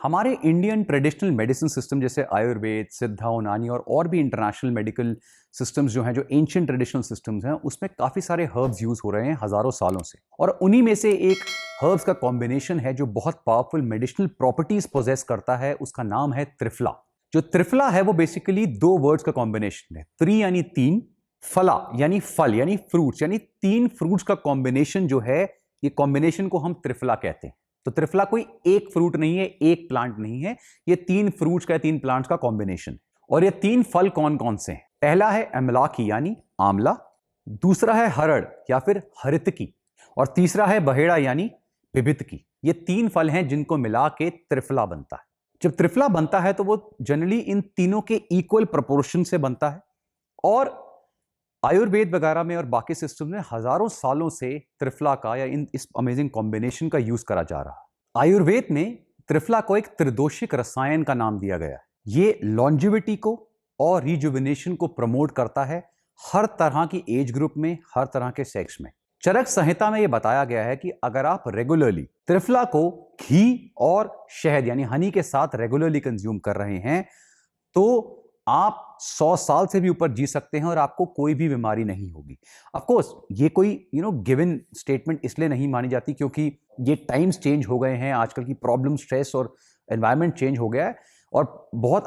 हमारे Indian traditional medicine system जैसे आयुर्वेद, सिद्धा, यूनानी और भी इंटरनेशनल मेडिकल सिस्टम्स जो हैं, जो एंशियंट ट्रेडिशनल सिस्टम्स हैं, उसमें काफ़ी सारे हर्ब्स यूज़ हो रहे हैं हज़ारों सालों से। और उन्हीं में से एक हर्ब्स का कॉम्बिनेशन है जो बहुत पावरफुल मेडिसिनल प्रॉपर्टीज पोजेस करता है, उसका नाम है त्रिफला। जो त्रिफला है वो बेसिकली दो वर्ड्स का कॉम्बिनेशन है। त्रि यानी तीन, फला यानी फल यानी फ्रूट्स, यानी तीन फ्रूट्स का कॉम्बिनेशन जो है, ये कॉम्बिनेशन को हम त्रिफला कहते हैं। तो त्रिफला कोई एक फ्रूट नहीं है, एक प्लांट नहीं है, ये तीन फ्रूट्स का, तीन प्लांट्स का कॉम्बिनेशन। और ये तीन फल कौन कौन से हैं? पहला है अमलाकी यानी आंवला, दूसरा है हरड़ या फिर हरितकी, और तीसरा है बहेड़ा यानी बिबितकी। ये तीन फल हैं जिनको मिला के त्रिफला बनता है। जब त्रिफला बनता है तो वो जनरली इन तीनों के इक्वल प्रोपोर्शन से बनता है। और आयुर्वेद वगैरह में और बाकी सिस्टम में हजारों सालों से त्रिफला का या इस अमेजिंग कॉम्बिनेशन का यूज करा जा रहा है। आयुर्वेद में त्रिफला को एक त्रिदोषिक रसायन का नाम दिया गया है। ये लॉन्जिविटी को और रिजुविनेशन को प्रमोट करता है, हर तरह की एज ग्रुप में, हर तरह के सेक्स में। चरक संहिता में यह बताया गया है कि अगर आप रेगुलरली त्रिफला को घी और शहद यानी हनी के साथ रेगुलरली कंज्यूम कर रहे हैं तो आप 100 साल से भी ऊपर जी सकते हैं और आपको कोई भी बीमारी नहीं होगी। ऑफ कोर्स ये कोई गिवन स्टेटमेंट इसलिए नहीं मानी जाती क्योंकि ये टाइम्स चेंज हो गए हैं, आजकल की प्रॉब्लम, स्ट्रेस और एनवायरनमेंट चेंज हो गया है और बहुत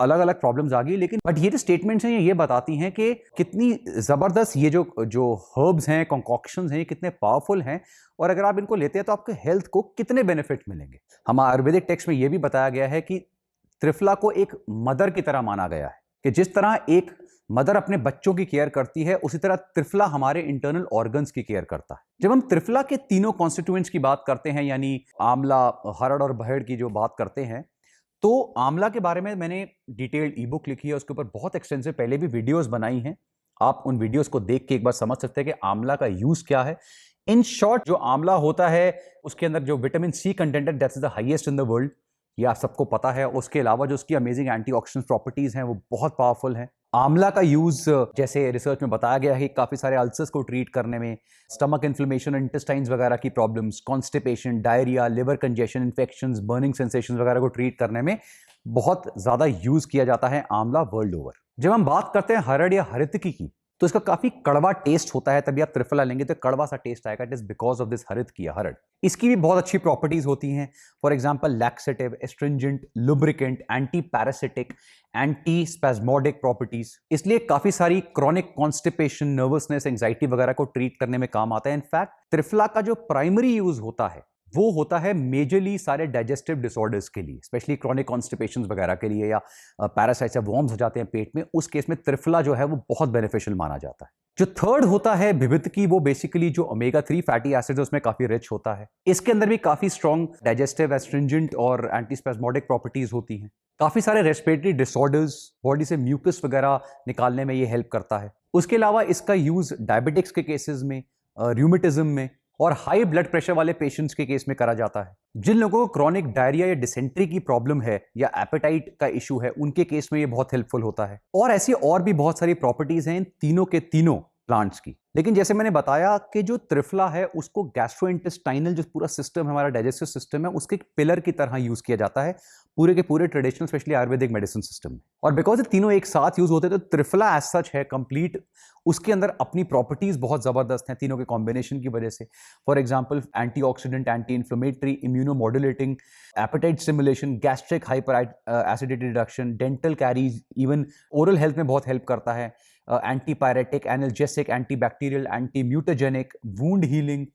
अलग अलग प्रॉब्लम्स आ गई। लेकिन बट ये जो स्टेटमेंट्स हैं ये बताती हैं कि कितनी ज़बरदस्त ये जो हर्ब्स हैं, कॉन्कॉक्शंस हैं, ये कितने पावरफुल हैं और अगर आप इनको लेते हैं तो आपके हेल्थ को कितने बेनिफिट मिलेंगे। हमारे आयुर्वेदिक टेक्स्ट में ये भी बताया गया है कि त्रिफला को एक मदर की तरह माना गया है, कि जिस तरह एक मदर अपने बच्चों की केयर करती है उसी तरह त्रिफला हमारे इंटरनल ऑर्गन्स की केयर करता है। जब हम त्रिफला के तीनों कॉन्स्टिट्यूएंट्स की बात करते हैं, यानी आंवला, हरड़ और बहेड़ की जो बात करते हैं, तो आंवला के बारे में मैंने डिटेल्ड ई बुक लिखी है, उसके ऊपर बहुत एक्सटेंसिव पहले भी वीडियोस बनाई हैं। आप उन वीडियोस को देख के एक बार समझ सकते हैं कि आंवला का यूज क्या है। इन शॉर्ट, जो आंवला होता है उसके अंदर जो विटामिन सी कंटेंट है, that's the highest in the world, ये आप सबको पता है। उसके अलावा जो उसकी अमेजिंग एंटीऑक्सीडेंट प्रॉपर्टीज हैं वो बहुत पावरफुल हैं। आंवला का यूज जैसे रिसर्च में बताया गया है कि काफी सारे अल्सर्स को ट्रीट करने में, स्टमक इन्फ्लेमेशन, इंटेस्टाइन्स वगैरह की problems, constipation, diarrhoea, liver congestion, infections, burning sensations वगैरह को ट्रीट करने में बहुत ज्यादा यूज किया जाता है आंवला वर्ल्ड ओवर। जब हम बात करते हैं हरड़ या हरितकी की, तो इसका काफी कड़वा टेस्ट होता है, तभी आप त्रिफला लेंगे तो कड़वा सा टेस्ट आएगा। It is because of this haritaki या हरड़। इसकी भी बहुत अच्छी प्रॉपर्टीज होती हैं। For example laxative, astringent, lubricant, anti parasitic, anti spasmodic properties, इसलिए काफी सारी क्रॉनिक कॉन्स्टिपेशन, नर्वसनेस, एंजाइटी वगैरह को ट्रीट करने में काम आता है। इनफैक्ट त्रिफला का जो प्राइमरी यूज होता है वो होता है मेजरली सारे डाइजेस्टिव डिसऑर्डर्स के लिए, स्पेशली क्रॉनिक कॉन्स्टिपेशन वगैरह के लिए, या पैरासाइट्स या वॉर्म्स हो जाते हैं पेट में, उस केस में त्रिफला जो है वो बहुत बेनिफिशियल माना जाता है। जो थर्ड होता है बिबितकी, वो बेसिकली जो ओमेगा 3 फैटी एसिड्स है उसमें काफी रिच होता है। इसके अंदर भी काफी स्ट्रॉन्ग डाइजेस्टिव, एस्ट्रिंजेंट और एंटीस्पेस्मोडिक प्रॉपर्टीज होती हैं। काफी सारे रेस्पिरेटरी डिसऑर्डर्स, बॉडी से म्यूकस वगैरह निकालने में ये हेल्प करता है। उसके अलावा इसका यूज डायबिटिक्स के केसेस में, रूमेटिज्म में और हाई ब्लड प्रेशर वाले पेशेंट्स के केस में करा जाता है। जिन लोगों को क्रॉनिक डायरिया या डिसेंट्री की प्रॉब्लम है या एपेटाइट का इशू है, उनके केस में ये बहुत हेल्पफुल होता है। और ऐसी और भी बहुत सारी प्रॉपर्टीज हैं इन तीनों के तीनों प्लांट्स की। लेकिन जैसे मैंने बताया कि जो त्रिफला है उसको गैस्ट्रोइंटेस्टाइनल, जो पूरा सिस्टम है, हमारा डाइजेस्टिव सिस्टम है, उसके पिलर की तरह यूज किया जाता है पूरे के पूरे traditional, specially Ayurvedic medicine system में। और बिकॉज ये तीनों एक साथ यूज होते हैं तो त्रिफला एज सच है कंप्लीट, उसके अंदर अपनी प्रॉपर्टीज बहुत जबरदस्त हैं तीनों के कॉम्बिनेशन की वजह से। For example antioxidant, anti inflammatory, immunomodulating, appetite stimulation, gastric hyper acidity reduction, dental caries, even oral health में बहुत हेल्प करता है। Antipyretic, analgesic, antibacterial, anti mutagenic, wound healing,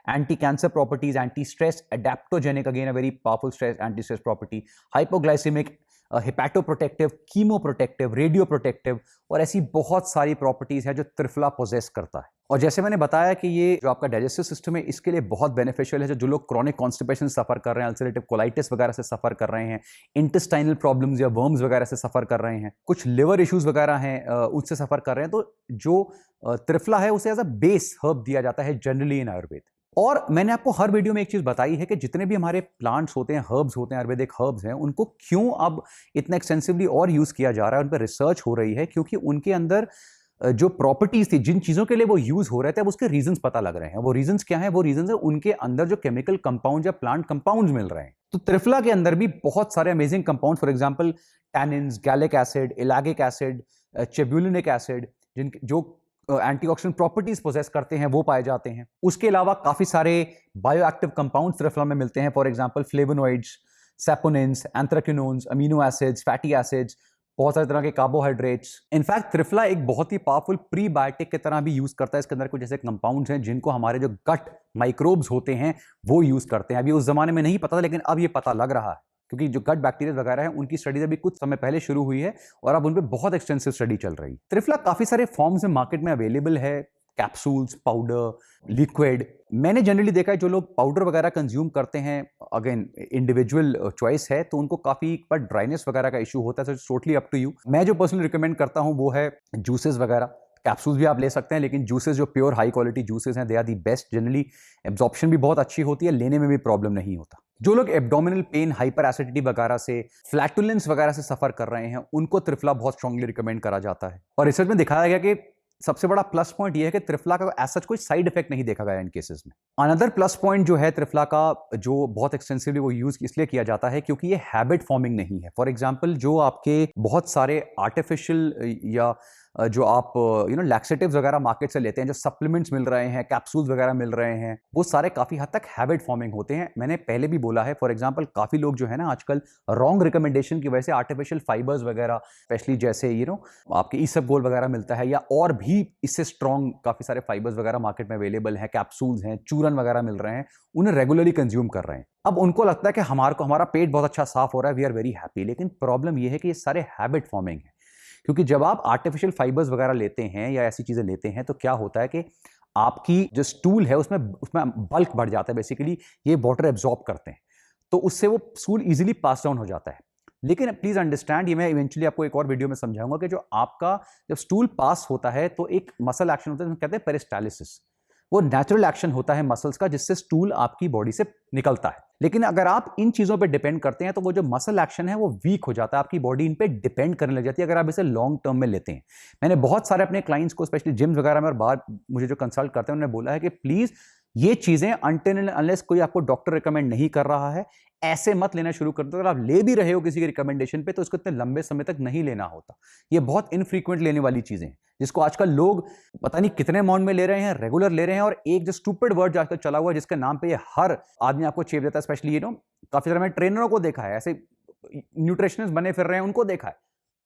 anti-cancer properties, anti-stress, adaptogenic, again a very powerful stress anti-stress property, hypoglycemic, hepatoprotective, chemoprotective, radioprotective, और ऐसी बहुत सारी properties है जो त्रिफला पोजेस करता है। और जैसे मैंने बताया कि ये जो आपका डाइजेस्टिव सिस्टम है इसके लिए बहुत बेनिफिशियल है। जो लोग क्रॉनिक कॉन्स्टिपेशन सफर कर रहे हैं, अल्सरेटिव कोलाइटिस वगैरह से सफर कर रहे हैं, इंटेस्टाइनल प्रॉब्लम्स या वर्म्स वगैरह से सफर कर रहे हैं, कुछ लिवर इश्यूज वगैरह हैं उससे सफर कर रहे हैं, तो जो त्रिफला है उसे एज अ बेस हर्ब दिया जाता है जनरली इन आयुर्वेद। और मैंने आपको हर वीडियो में एक चीज बताई है कि जितने भी हमारे प्लांट्स होते हैं, हर्ब्स होते हैं, आयुर्वेदिक हर्ब्स हैं, उनको क्यों अब इतना एक्सटेंसिवली और यूज किया जा रहा है, उन पर रिसर्च हो रही है, क्योंकि उनके अंदर जो प्रॉपर्टीज थी, जिन चीजों के लिए वो यूज हो रहे थे, अब उसके रीजंस पता लग रहे हैं। वो रीजंस क्या है? वो रीजंस है उनके अंदर जो केमिकल कंपाउंड या प्लांट कंपाउंड्स मिल रहे हैं। तो त्रिफला के अंदर भी बहुत सारे amazing compound, for example tannins, gallic acid, ellagic acid, chebulinic acid, जिन जो एंटीऑक्सीडेंट प्रॉपर्टीज पोजेस करते हैं वो पाए जाते हैं। उसके अलावा काफी सारे बायोएक्टिव कंपाउंड त्रिफला में मिलते हैं, for example flavonoids, saponins, anthraquinones, amino acids, fatty acids, बहुत सारे तरह के कार्बोहाइड्रेट्स। इनफैक्ट त्रिफला एक बहुत ही पावरफुल प्रीबायोटिक की तरह भी यूज करता है। इसके अंदर कुछ ऐसे कंपाउंड्स हैं जिनको हमारे जो गट माइक्रोब्स होते हैं वो यूज करते हैं। अभी उस जमाने में नहीं पता था, लेकिन अब ये पता लग रहा है, क्योंकि जो गट बैक्टीरिया वगैरह है उनकी स्टडीज अभी कुछ समय पहले शुरू हुई है और अब उन पे बहुत एक्सटेंसिव स्टडी चल रही है। त्रिफला काफी सारे फॉर्म्स में मार्केट में अवेलेबल है, कैप्सूल्स, पाउडर, लिक्विड। मैंने जनरली देखा है जो लोग पाउडर वगैरह कंज्यूम करते हैं, अगेन इंडिविजुअल चॉइस है, तो उनको काफी पर ड्राइनेस वगैरह का इशू होता है, so totally up to you. मैं जो पर्सनली रिकमेंड करता हूं वो है जूसेस वगैरह। कैप्सूल्स भी आप ले सकते हैं, लेकिन जूसेस जो प्योर हाई क्वालिटी जूसेस हैं, they are the best. Generally absorption भी बहुत अच्छी होती है, लेने में भी प्रॉब्लम नहीं होता। जो लोग एब्डोमिनल पेन, हाइपर एसिडिटी वगैरह से, फ्लैटुलेंस वगैरह से सफर कर रहे हैं, उनको त्रिफला बहुत स्ट्रांगली रिकमेंड करा जाता है। और रिसर्च में दिखाया गया कि सबसे बड़ा प्लस पॉइंट यह है कि त्रिफला का ऐसा कोई साइड इफेक्ट नहीं देखा गया इन केसेस में। अनदर प्लस पॉइंट जो है त्रिफला का, जो बहुत एक्सटेंसिवली वो यूज इसलिए किया जाता है क्योंकि ये हैबिट फॉर्मिंग नहीं है। फॉर एग्जांपल जो आपके बहुत सारे आर्टिफिशियल या जो आप लैक्सेटिव्स वगैरह मार्केट से लेते हैं, जो सप्लीमेंट्स मिल रहे हैं, कैप्सूल्स वगैरह मिल रहे हैं, वो सारे काफी हद तक हैबिट फॉर्मिंग होते हैं। मैंने पहले भी बोला है, फॉर एग्जांपल काफी लोग जो है ना आजकल रॉन्ग रिकमेंडेशन की वजह से आर्टिफिशियल फाइबर्स वगैरह, स्पेशली जैसे आपके ईसबगोल वगैरह मिलता है, या और भी इससे स्ट्रॉन्ग काफी सारे फाइबर्स वगैरह मार्केट में अवेलेबल हैं, कैप्सूल्स हैं, चूरन वगैरह मिल रहे हैं, उन्हें रेगुलरली कंज्यूम कर रहे हैं। अब उनको लगता है कि हमारा पेट बहुत अच्छा साफ हो रहा है, वी आर वेरी हैप्पी, लेकिन प्रॉब्लम यह है कि ये सारे हैबिट फॉर्मिंग है। क्योंकि जब आप आर्टिफिशियल फाइबर्स वगैरह लेते हैं या ऐसी चीजें लेते हैं, तो क्या होता है कि आपकी जो स्टूल है उसमें बल्क बढ़ जाता है। बेसिकली ये वाटर एब्जॉर्ब करते हैं, तो उससे वो स्टूल इजीली पास डाउन हो जाता है। लेकिन प्लीज अंडरस्टैंड, ये मैं इवेंचुअली आपको एक और वीडियो में समझाऊंगा कि जो आपका जब स्टूल पास होता है तो एक मसल एक्शन होता है, कहते हैं पेरिस्टालिसिस। वो नेचुरल एक्शन होता है मसल्स का, जिससे स्टूल आपकी बॉडी से निकलता है। लेकिन अगर आप इन चीजों पे डिपेंड करते हैं तो वो जो मसल एक्शन है वो वीक हो जाता है, आपकी बॉडी इन पे डिपेंड करने लग जाती है अगर आप इसे लॉन्ग टर्म में लेते हैं। मैंने बहुत सारे अपने क्लाइंट्स को, स्पेशली जिम्स वगैरह में और बाहर मुझे जो कंसल्ट करते हैं, उन्होंने बोला है कि प्लीज ये चीजें अनटिल एंड अनलेस कोई आपको डॉक्टर रिकमेंड नहीं कर रहा है, ऐसे मत लेना शुरू कर दो। अगर आप ले भी रहे हो किसी के रिकमेंडेशन पे, तो उसको इतने लंबे समय तक नहीं लेना होता। ये बहुत इनफ्रीक्वेंट लेने वाली चीजें हैं, जिसको आजकल लोग पता नहीं कितने अमाउंट में ले रहे हैं, रेगुलर ले रहे हैं। और एक जो स्टूपिड वर्ड आजकल चला हुआ है, जिसके नाम पे ये हर आदमी आपको चेप देता है, स्पेशली काफी सारे मैंने ट्रेनरों को देखा है, ऐसे न्यूट्रिशनिस्ट बने फिर रहे हैं, उनको देखा है।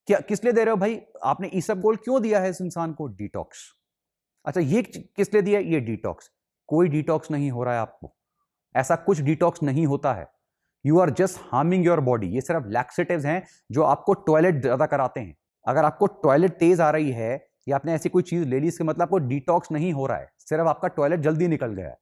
क्या किस लिए दे रहे हो भाई? आपने ईसबगोल क्यों दिया है इस इंसान को? डिटॉक्स। अच्छा, ये किस लिए दिया? ये डिटॉक्स। कोई डिटॉक्स नहीं हो रहा है आपको, ऐसा कुछ डिटॉक्स नहीं होता है। You are just harming your body. ये सिर्फ लैक्सेटिव्स हैं जो आपको टॉयलेट ज्यादा कराते हैं। अगर आपको टॉयलेट तेज आ रही है या आपने ऐसी कोई चीज ले ली, इसका मतलब आपको डिटॉक्स नहीं हो रहा है, सिर्फ आपका टॉयलेट जल्दी निकल गया है।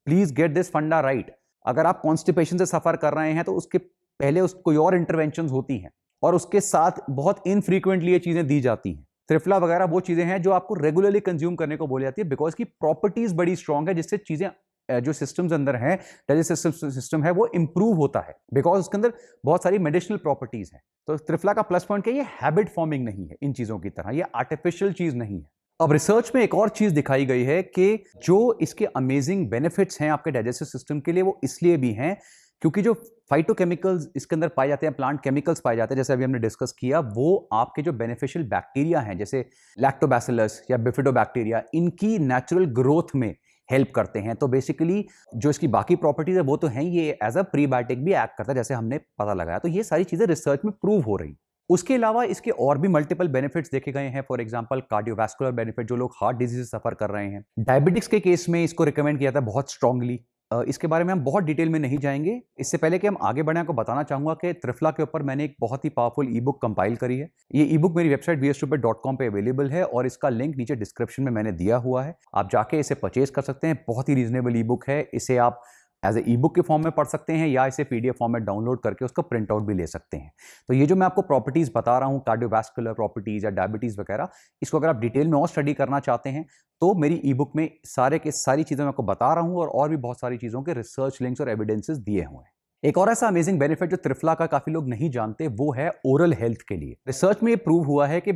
प्लीज गेट दिस फंडा राइट। अगर आप कॉन्स्टिपेशन से सफर कर रहे हैं तो उसके पहले कोई और इंटरवेंशन होती हैं, और उसके साथ बहुत इनफ्रीक्वेंटली ये चीजें दी जाती हैं। त्रिफला वगैरह वो चीजें हैं जो आपको रेगुलरली कंज्यूम करने को बोली जाती है, बिकॉज की प्रॉपर्टीज बड़ी स्ट्रांग है, जिससे चीजें जो सिस्टम्स अंदर हैं, डाइजेस्टिव सिस्टम है, वो इंप्रूव होता है, बिकॉज उसके अंदर बहुत सारी मेडिसिनल प्रॉपर्टीज हैं। तो त्रिफला का प्लस पॉइंट क्या है? ये हैबिट फॉर्मिंग नहीं है इन चीजों की तरह, ये आर्टिफिशियल चीज नहीं है। अब रिसर्च में एक और चीज दिखाई गई है कि जो इसके अमेजिंग बेनिफिट्स हैं आपके डाइजेस्टिव सिस्टम के लिए, वो इसलिए भी हैं क्योंकि जो फाइटोकेमिकल्स इसके अंदर पाए जाते हैं, प्लांट केमिकल्स पाए जाते हैं, जैसे अभी हमने डिस्कस किया, वो आपके जो बेनिफिशियल बैक्टीरिया हैं, जैसे लैक्टोबैसिलस या बिफिडोबैक्टीरिया, इनकी नेचुरल ग्रोथ में हेल्प करते हैं। तो बेसिकली जो इसकी बाकी प्रॉपर्टीज है वो तो हैं, ये एज अ प्रीबायोटिक भी एक्ट करता है, जैसे हमने पता लगाया। तो ये सारी चीजें रिसर्च में प्रूव हो रही। उसके अलावा इसके और भी मल्टीपल बेनिफिट्स देखे गए हैं। फॉर एग्जांपल कार्डियोवैस्कुलर बेनिफिट, जो लोग हार्ट डिजीज से सफर कर रहे हैं। डायबिटिक्स के केस में इसको रिकमेंड किया था बहुत स्ट्रांगली। इसके बारे में हम बहुत डिटेल में नहीं जाएंगे। इससे पहले कि हम आगे बढ़ें, आपको बताना चाहूंगा कि त्रिफला के ऊपर मैंने एक बहुत ही पावरफुल ई बुक कंपाइल करी है। ये ई बुक मेरी वेबसाइट vstupid.com पे अवेलेबल है, और इसका लिंक नीचे डिस्क्रिप्शन में मैंने दिया हुआ है। आप जाके इसे परचेज कर सकते हैं। बहुत ही रीजनेबल ई बुक है। इसे आप एज ए ई बुक के फॉर्म में पढ़ सकते हैं, या इसे पीडीएफ फॉर्म में डाउनलोड करके उसका प्रिंट आउट भी ले सकते हैं। तो ये जो मैं आपको प्रॉपर्टीज बता रहा हूँ, कार्डियोवैस्कुलर प्रॉपर्टीज या डायबिटीज वगैरह, इसको अगर आप डिटेल में और स्टडी करना चाहते हैं तो मेरी ई बुक में सारे के सारी चीजें मैं आपको बता रहा हूँ, और भी बहुत सारी चीजों के रिसर्च लिंक्स और एविडेंसेस दिए हुए हैं। एक और ऐसा अमेजिंग बेनिफिट जो त्रिफला का काफी लोग नहीं जानते, वो है ओरल हेल्थ के लिए। रिसर्च में ये प्रूव हुआ है कि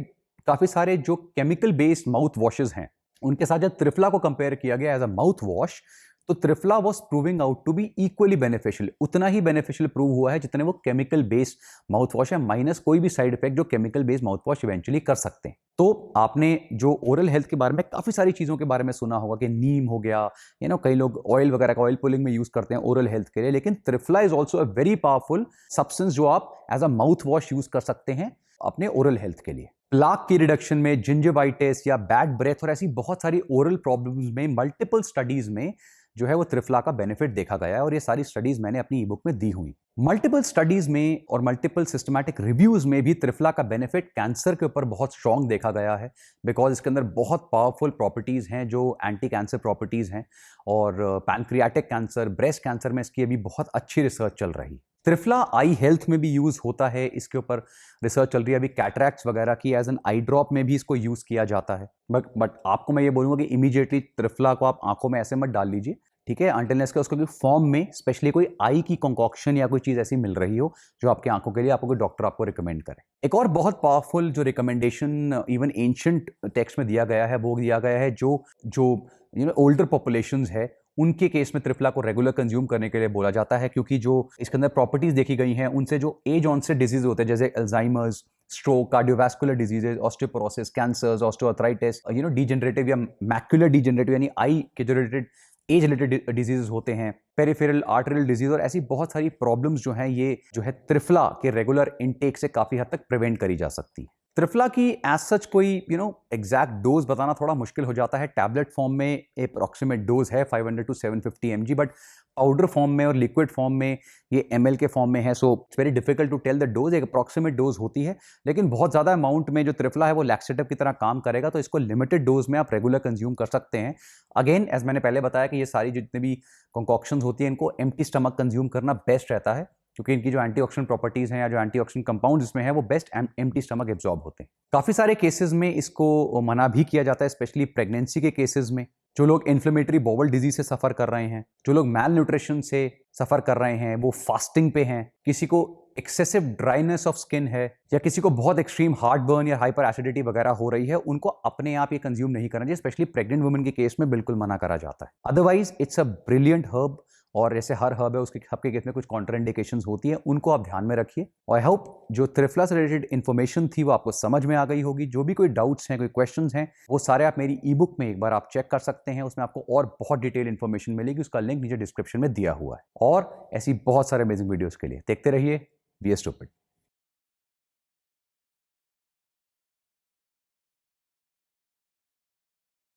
काफी सारे जो केमिकल बेस्ड माउथ वॉशेज हैं, उनके साथ जब त्रिफला को कंपेयर किया गया एज अ माउथ वॉश, तो Triphala was proving out to be equally beneficial, उतना ही बेनिफिशियल प्रूव हुआ है जितने वो केमिकल बेस्ड माउथ वॉश है, माइनस कोई भी साइड इफेक्ट जो chemical based mouthwash eventually कर सकते हैं। तो आपने जो ओरल हेल्थ के बारे में काफी सारी चीजों के बारे में सुना होगा कि नीम हो गया, कई लोग ऑयल वगैरह का ऑयल पुलिंग में यूज करते हैं ओरल हेल्थ के लिए, लेकिन Triphala is also a very powerful substance जो आप as a mouthwash use कर सकते हैं अपने ओरल हेल्थ के लिए। प्लाक की रिडक्शन में, जिंजिवाइटिस या बैड ब्रेथ और ऐसी बहुत सारी ओरल प्रॉब्लम्स में मल्टीपल स्टडीज में जो है वो त्रिफला का बेनिफिट देखा गया है, और ये सारी स्टडीज मैंने अपनी ई बुक में दी हुई। मल्टीपल स्टडीज में और मल्टीपल सिस्टमैटिक रिव्यूज में भी त्रिफला का बेनिफिट कैंसर के ऊपर बहुत स्ट्रांग देखा गया है, बिकॉज इसके अंदर बहुत पावरफुल प्रॉपर्टीज हैं जो एंटी कैंसर प्रॉपर्टीज हैं, और पैनक्रियाटिक कैंसर, ब्रेस्ट कैंसर में इसकी अभी बहुत अच्छी रिसर्च चल रही है। त्रिफला आई हेल्थ में भी यूज होता है, इसके ऊपर रिसर्च चल रही है अभी कैटरैक्ट्स वगैरह की, एज एन आई ड्रॉप में भी इसको यूज किया जाता है। बट आपको मैं ये बोलूंगा कि इमीडिएटली त्रिफला को आप आंखों में ऐसे मत डाल लीजिए, ठीक है, अंटिल इसका उसको फॉर्म में स्पेशली कोई आई की कंकॉक्शन या कोई चीज ऐसी मिल रही हो जो आपकी आंखों के लिए आपको कोई डॉक्टर आपको रिकमेंड करे। एक और बहुत पावरफुल जो रिकमेंडेशन इवन एंशिएंट टेक्स्ट में दिया गया है, वो दिया गया है जो ओल्डर पॉपुलेशंस है उनके केस में त्रिफला को रेगुलर कंज्यूम करने के लिए बोला जाता है, क्योंकि जो इसके अंदर प्रॉपर्टीज देखी गई हैं उनसे जो एज ऑनसेट डिजीज होते हैं जैसे Alzheimer's, stroke, cardiovascular diseases, osteoporosis, cancers, osteoarthritis, degenerative या मैक्युलर डीजनरेटिव यानी आई के जो रिलेटेड एज रिलेटेड डिजीज होते हैं, पेरिफेरल आर्टरियल डिजीज और ऐसी बहुत सारी प्रॉब्लम्स जो हैं ये जो है त्रिफला के रेगुलर इनटेक से काफी हद तक प्रिवेंट करी जा सकती है। त्रिफला की एज सच कोई एग्जैक्ट डोज बताना थोड़ा मुश्किल हो जाता है। टैबलेट फॉर्म में अप्रॉक्सीमेट डोज है 500 to 750 mg, but powder form में और लिक्विड फॉर्म में ये ml के फॉर्म में है, so it's very difficult to tell the dose. एक अप्रॉक्सीमेट डोज होती है, लेकिन बहुत ज्यादा अमाउंट में जो त्रिफला है वो लैक्सेटिव की तरह काम करेगा, तो इसको लिमिटेड डोज में आप रेगुलर कंज्यूम कर सकते हैं। अगेन एज मैंने पहले बताया कि ये सारी जितनी भी कंकॉक्शंस होती हैं इनको एम्प्टी स्टमक कंज्यूम करना बेस्ट रहता है, क्योंकि इनकी जो एंटीऑक्सीडेंट प्रॉपर्टीज हैं या जो एंटीऑक्सीडेंट कंपाउंड इसमें है वो बेस्ट एम्प्टी स्टमक एब्जॉर्ब होते हैं। काफी सारे केसेस में इसको मना भी किया जाता है, स्पेशली प्रेगनेंसी के केसेस में, जो लोग इन्फ्लेमेटरी बॉवल डिजीज से सफर कर रहे हैं, जो लोग मैल न्यूट्रिशन से सफर कर रहे हैं, वो फास्टिंग पे हैं, किसी को एक्सेसिव ड्राइनेस ऑफ स्किन है, या किसी को बहुत एक्सट्रीम हार्ट बर्न या हाइपर एसिडिटी वगैरह हो रही है, उनको अपने आप ये कंज्यूम नहीं करना चाहिए। स्पेशली प्रेग्नेंट वुमेन के केस में बिल्कुल मना करा जाता है। Otherwise it's a brilliant herb, और जैसे हर हर्ब है उसके सबके केस में कुछ कॉन्ट्राइंडिकेशंस होती है, उनको आप ध्यान में रखिए। और आई होप जो त्रिफला से रिलेटेड इन्फॉर्मेशन थी वो आपको समझ में आ गई होगी। जो भी कोई डाउट्स हैं, कोई क्वेश्चंस हैं, वो सारे आप मेरी ई बुक में एक बार आप चेक कर सकते हैं, उसमें आपको और बहुत डिटेल इन्फॉर्मेशन मिलेगी, उसका लिंक नीचे डिस्क्रिप्शन में दिया हुआ है। और ऐसी बहुत सारे अमेजिंग वीडियोस के लिए देखते रहिए बी स्टूपिड।